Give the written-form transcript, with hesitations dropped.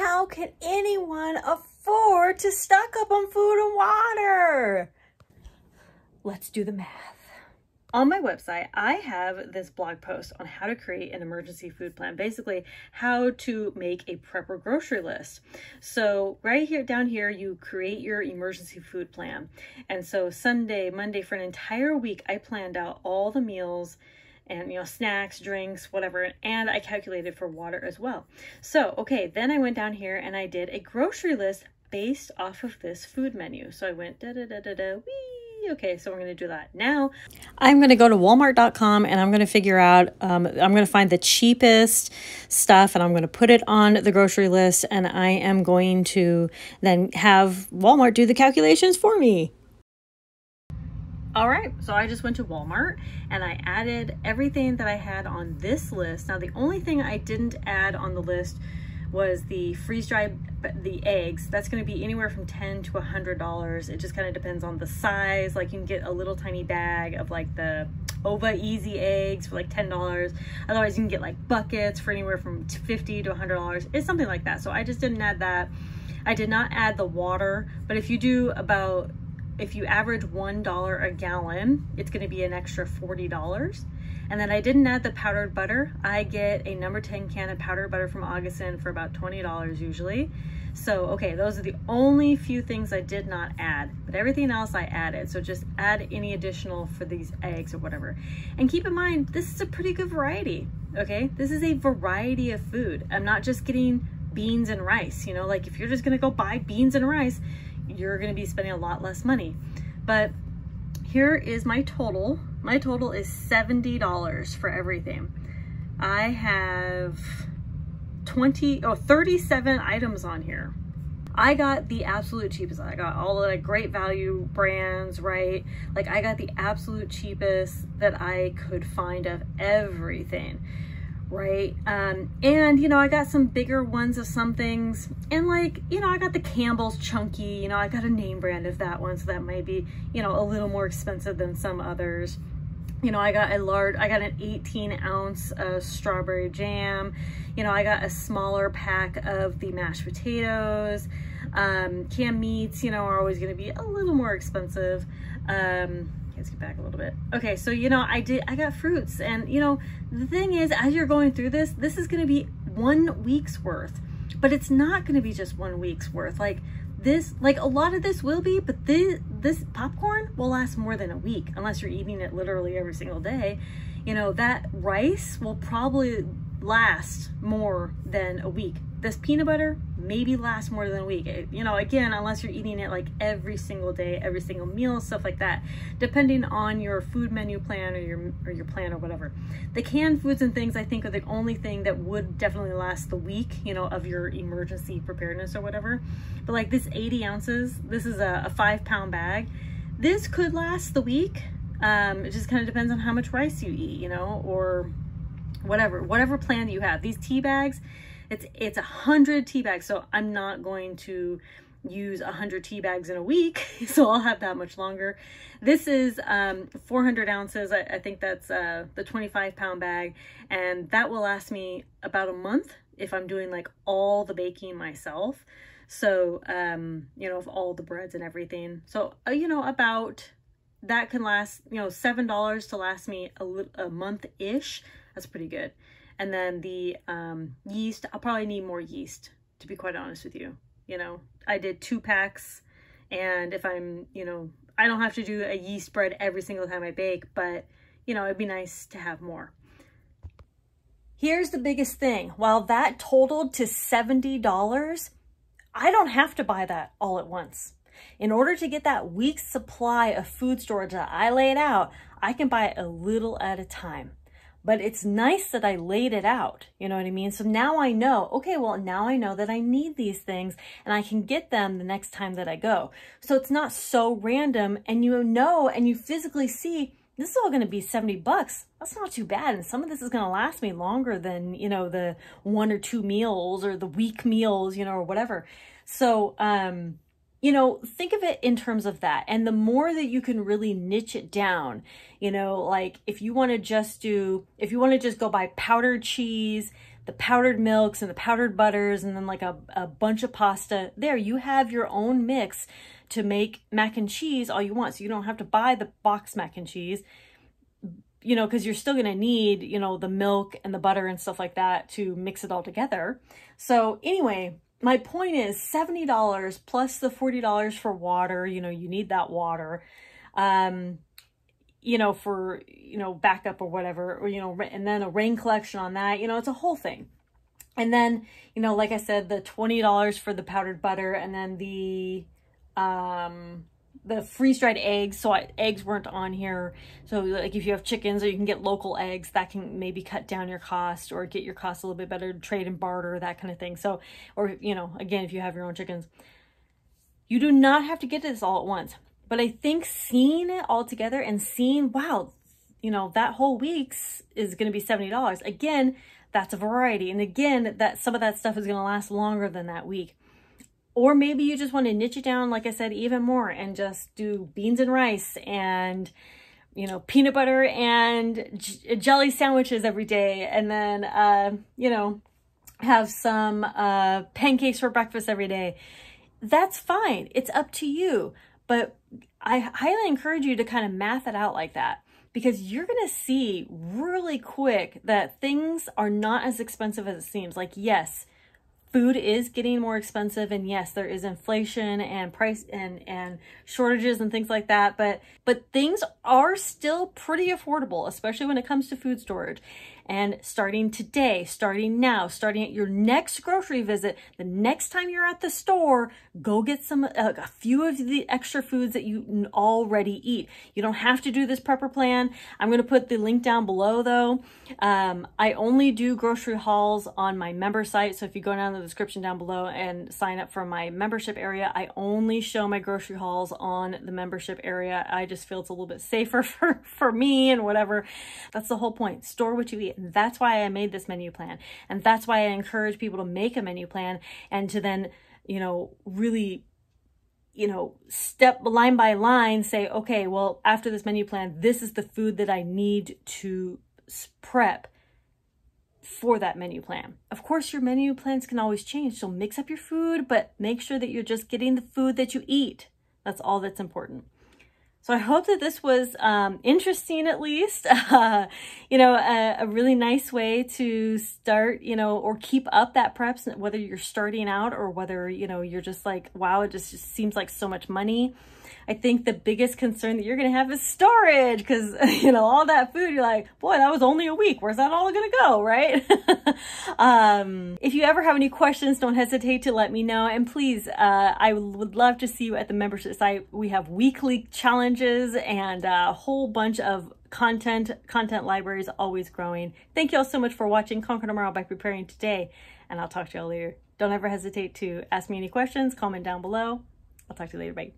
how can anyone afford to stock up on food and water? Let's do the math. On my website, I have this blog post on how to create an emergency food plan, basically how to make a prepper grocery list. So right here, down here, you create your emergency food plan. And so Sunday, Monday, for an entire week, I planned out all the meals and, you know, snacks, drinks, whatever, and I calculated for water as well. So, okay, then I went down here and I did a grocery list based off of this food menu. So I went wee. Okay, so we're going to do that. Now, I'm going to go to walmart.com and I'm going to figure out, I'm going to find the cheapest stuff and I'm going to put it on the grocery list, and I am going to then have Walmart do the calculations for me. All right, so I just went to Walmart and I added everything that I had on this list. Now, the only thing I didn't add on the list was the freeze-dried, the eggs. That's going to be anywhere from $10 to $100. It just kind of depends on the size. Like, you can get a little tiny bag of like the Ova Easy eggs for like $10. Otherwise, you can get like buckets for anywhere from $50 to $100. It's something like that. So I just didn't add that. I did not add the water, but if you average $1 a gallon, it's going to be an extra $40. And then I didn't add the powdered butter. I get a number 10 can of powdered butter from Augustin for about $20 usually. So, okay, those are the only few things I did not add, but everything else I added. So just add any additional for these eggs or whatever. And keep in mind, this is a pretty good variety, okay? This is a variety of food. I'm not just getting beans and rice, you know, like if you're just gonna go buy beans and rice, you're gonna be spending a lot less money. But here is my total. My total is $70 for everything. I have 37 items on here. I got the absolute cheapest. I got all the great value brands, right? Like, I got the absolute cheapest that I could find of everything, right? And, you know, I got some bigger ones of some things. And like, you know, I got the Campbell's Chunky, you know, I got a name brand of that one. So that might be, you know, a little more expensive than some others. You know, I got an 18-ounce strawberry jam. You know, I got a smaller pack of the mashed potatoes. Canned meats, you know, are always going to be a little more expensive. Let's get back a little bit. Okay, so, you know, I got fruits. And, you know, the thing is, as you're going through this is going to be 1 week's worth. But it's not going to be just 1 week's worth. Like, a lot of this will be, but this popcorn will last more than a week unless you're eating it literally every single day. You know, that rice will probably last more than a week. This peanut butter maybe lasts more than a week. You know, again, unless you're eating it like every single day, every single meal, stuff like that, depending on your food menu plan or your plan or whatever. The canned foods and things, I think, are the only thing that would definitely last the week, you know, of your emergency preparedness or whatever. But like this 80 ounces, this is a 5-pound bag. This could last the week. It just kind of depends on how much rice you eat, you know, or whatever plan you have. These tea bags, it's 100 tea bags, so I'm not going to use 100 tea bags in a week, so I'll have that much longer. This is 400 ounces. I think that's the 25-pound bag, and that will last me about a month if I'm doing like all the baking myself. So, you know, of all the breads and everything. So, you know, about that can last, you know, $7 to last me a month-ish. That's pretty good. And then the yeast, I'll probably need more yeast, to be quite honest with you. You know, I did 2 packs, and if I'm, you know, I don't have to do a yeast bread every single time I bake, but, you know, it'd be nice to have more. Here's the biggest thing. While that totaled to $70, I don't have to buy that all at once. In order to get that week's supply of food storage that I laid out, I can buy it a little at a time. But it's nice that I laid it out, you know what I mean? So now I know, okay, well, now I know that I need these things and I can get them the next time that I go. So it's not so random, and you know, and you physically see, this is all going to be 70 bucks. That's not too bad. And some of this is going to last me longer than, you know, the 1 or 2 meals or the week meals, you know, or whatever. So, you know, think of it in terms of that. And the more that you can really niche it down, you know, like if you want to just go buy powdered cheese, the powdered milks and the powdered butters and then like a bunch of pasta. There, you have your own mix to make mac and cheese all you want. So you don't have to buy the box mac and cheese, you know, because you're still going to need, you know, the milk and the butter and stuff like that to mix it all together. So anyway, my point is $70 plus the $40 for water. You know, you need that water, you know, for, you know, backup or whatever, or, you know, and then a rain collection on that, you know, it's a whole thing. And then, you know, like I said, the $20 for the powdered butter, and then the freeze-dried eggs. So eggs weren't on here. So like if you have chickens or you can get local eggs, that can maybe cut down your cost or get your cost a little bit better, trade and barter, that kind of thing. So, or, you know, again, if you have your own chickens, you do not have to get this all at once. But I think seeing it all together and seeing, wow, you know, that whole week's is going to be $70. Again, that's a variety. And again, that some of that stuff is going to last longer than that week. Or maybe you just want to niche it down, like I said, even more and just do beans and rice and, you know, peanut butter and jelly sandwiches every day. And then, you know, have some pancakes for breakfast every day. That's fine. It's up to you. But I highly encourage you to kind of math it out like that, because you're going to see really quick that things are not as expensive as it seems. Like, yes, food is getting more expensive, and yes, there is inflation and price and shortages and things like that, but things are still pretty affordable, especially when it comes to food storage. And starting today, starting now, starting at your next grocery visit, the next time you're at the store, go get some a few of the extra foods that you already eat. You don't have to do this prepper plan. I'm going to put the link down below though. I only do grocery hauls on my member site. So if you go down in the description down below and sign up for my membership area, I only show my grocery hauls on the membership area. I just feel it's a little bit safer for me and whatever. That's the whole point. Store what you eat. And that's why I made this menu plan. And that's why I encourage people to make a menu plan and to then, you know, really, you know, step line by line, say, okay, well, after this menu plan, this is the food that I need to prep for that menu plan. Of course, your menu plans can always change. So mix up your food, but make sure that you're just getting the food that you eat. That's all that's important. So I hope that this was interesting, at least, you know, a really nice way to start, you know, or keep up that preps, whether you're starting out or whether, you know, you're just like, wow, it just seems like so much money. I think the biggest concern that you're going to have is storage, because, you know, all that food, you're like, boy, that was only a week. Where's that all going to go, right? If you ever have any questions, don't hesitate to let me know. And please, I would love to see you at the membership site. We have weekly challenges and a whole bunch of content libraries always growing. Thank you all so much for watching Conquer Tomorrow by Preparing Today, and I'll talk to you all later. Don't ever hesitate to ask me any questions, comment down below. I'll talk to you later. Bye.